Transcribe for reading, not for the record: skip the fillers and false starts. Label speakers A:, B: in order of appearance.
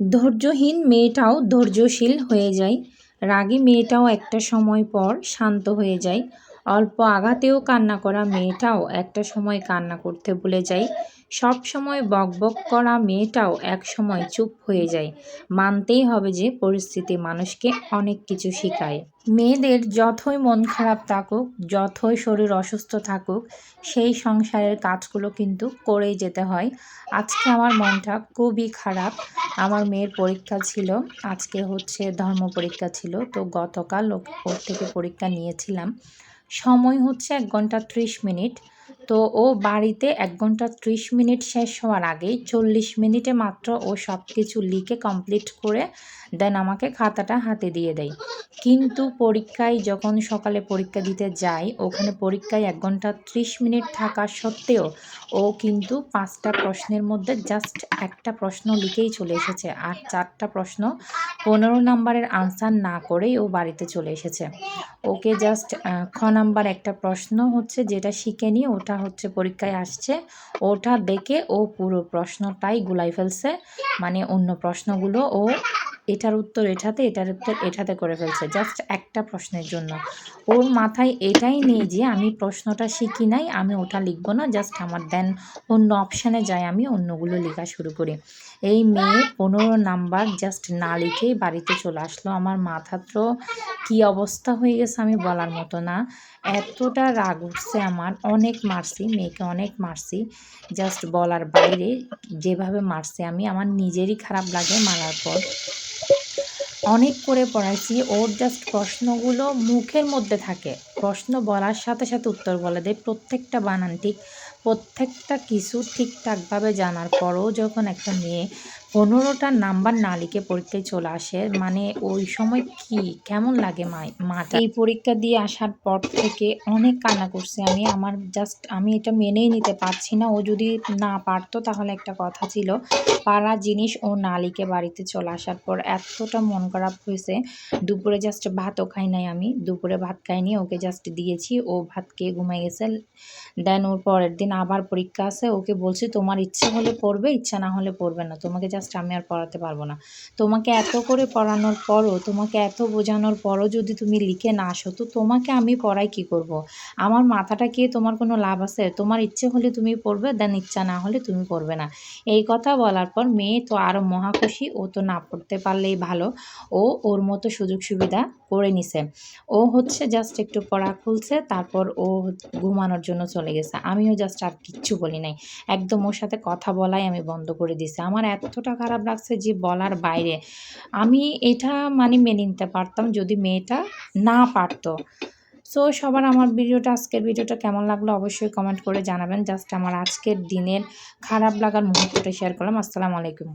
A: ধৈর্যহীন মেয়েটাও ধৈর্যশীল হয়ে যায়, রাগী মেয়েটাও একটা সময় পর শান্ত হয়ে যায়, অল্প আঘাতেও কান্না করা মেয়েটাও একটা সময় কান্না করতে ভুলে যায়, সব সময় বকবক করা মেয়েটাও এক সময় চুপ হয়ে যায়। মানতেই হবে যে পরিস্থিতি মানুষকে অনেক কিছু শেখায়। মেয়েদের যতই মন খারাপ থাকুক, যতই শরীর অসুস্থ থাকুক, সেই সংসারের কাজগুলো কিন্তু করেই যেতে হয়। আজকে আমার মনটা খুবই খারাপ। আমার মেয়ের পরীক্ষা ছিল, আজকে হচ্ছে ধর্ম পরীক্ষা ছিল। তো গতকাল ওর থেকে পরীক্ষা নিয়েছিলাম। সময় হচ্ছে ১ ঘন্টা ৩০ মিনিট। তো ও বাড়িতে ১ ঘন্টা ৩০ মিনিট শেষ হওয়ার আগেই ৪০ মিনিটে মাত্র ও সব কিছু লিখে কমপ্লিট করে দেন আমাকে খাতাটা হাতে দিয়ে দেয়। কিন্তু পরীক্ষায় যখন সকালে পরীক্ষা দিতে যাই, ওখানে পরীক্ষায় ১ ঘন্টা ৩০ মিনিট থাকা সত্ত্বেও ও কিন্তু ৫টা প্রশ্নের মধ্যে জাস্ট একটা প্রশ্ন লিখেই চলে এসেছে। আর ৪টা প্রশ্ন ১৫ নাম্বারের আনসার না করেই ও বাড়িতে চলে এসেছে। ওকে জাস্ট খ নাম্বার একটা প্রশ্ন হচ্ছে যেটা শিখেনি, ওটা হচ্ছে পরীক্ষায় আসছে। ওটা দেখে ও পুরো প্রশ্নটাই গুলাই ফেলছে। মানে অন্য প্রশ্নগুলো ও এটার উত্তর এটাতে, এটার উত্তর এটাতে করে ফেলছে জাস্ট একটা প্রশ্নের জন্য। ওর মাথায় এটাই নেই যে আমি প্রশ্নটা শিখি নাই, আমি ওটা লিখব না, জাস্ট আমার দেন অন্য অপশানে যাই, আমি অন্যগুলো লেখা শুরু করি। এই মেয়ে ১৫ নাম্বার জাস্ট না লিখেই বাড়িতে চলে আসলো। আমার মাথা তো কী অবস্থা হয়ে গেছে আমি বলার মতো না। এতটা রাগ উঠছে আমার, অনেক মারছি, মেয়েকে অনেক মারছি। জাস্ট বলার বাইরে যেভাবে মারছি আমি, আমার নিজেরই খারাপ লাগে মারার পর। অনেক করে পড়াইছি, ওর জাস্ট প্রশ্নগুলো মুখের মধ্যে থাকে। প্রশ্ন বলার সাথে সাথে উত্তর বলে দেয়। প্রত্যেকটা বানান ঠিক, প্রত্যেকটা কিছু ঠিকঠাকভাবে জানার পরও যখন একটা মেয়ে ১৫টা নাম্বার না লিখে পরীক্ষায় চলে আসে, মানে ওই সময় কেমন লাগে মাটা। এই পরীক্ষা দিয়ে আসার পর থেকে অনেক কান্না করছি আমি। আমার জাস্ট আমি এটা মেনেই নিতে পারছি না। ও যদি না পারতো তাহলে একটা কথা ছিল, পারা জিনিস ও না লিখে বাড়িতে চলে আসার পর এতটা মন খারাপ হয়েছে। দুপুরে জাস্ট ভাতও খাই নাই আমি। দুপুরে ভাত খাইনি, ওকে জাস্ট দিয়েছি, ও ভাত খেয়ে ঘুমাই গেছে। দেন ওর পরের দিন আবার পরীক্ষা আছে। ওকে বলছি তোমার ইচ্ছে হলে পড়বে, ইচ্ছা না হলে পড়বে না। তোমাকে জাস্ট আমি আর পড়াতে পারবো না। তোমাকে এত করে পড়ানোর পরও, তোমাকে এত বোঝানোর পরও যদি তুমি লিখে না আসো, তো তোমাকে আমি পড়াই কী করব? আমার মাথাটা খেয়ে তোমার কোনো লাভ আছে? তোমার ইচ্ছে হলে তুমি পড়বে, দেন ইচ্ছা না হলে তুমি পড়বে না। এই কথা বলার পর মেয়ে তো আরও মহা খুশি। ও তো না পড়তে পারলেই ভালো। ও ওর মতো সুযোগ সুবিধা করে নিছে। ও হচ্ছে জাস্ট একটু পড়া খুলছে, তারপর ও ঘুমানোর জন্য চলে গেছে। আমিও জাস্ট আর কিচ্ছু বলি নাই। একদম ওর সাথে কথা বলাই আমি বন্ধ করে দিছি। আমার এতটা খারাপ লাগছে যে বলার বাইরে। আমি এটা মানে মেনে নিতে পারতাম যদি মেয়েটা না পারতো। সো সবার আমার আজকের ভিডিওটা কেমন লাগলো অবশ্যই কমেন্ট করে জানাবেন। জাস্ট আমার আজকের দিনের খারাপ লাগার মুহূর্তটা শেয়ার করলাম। আসসালামু আলাইকুম।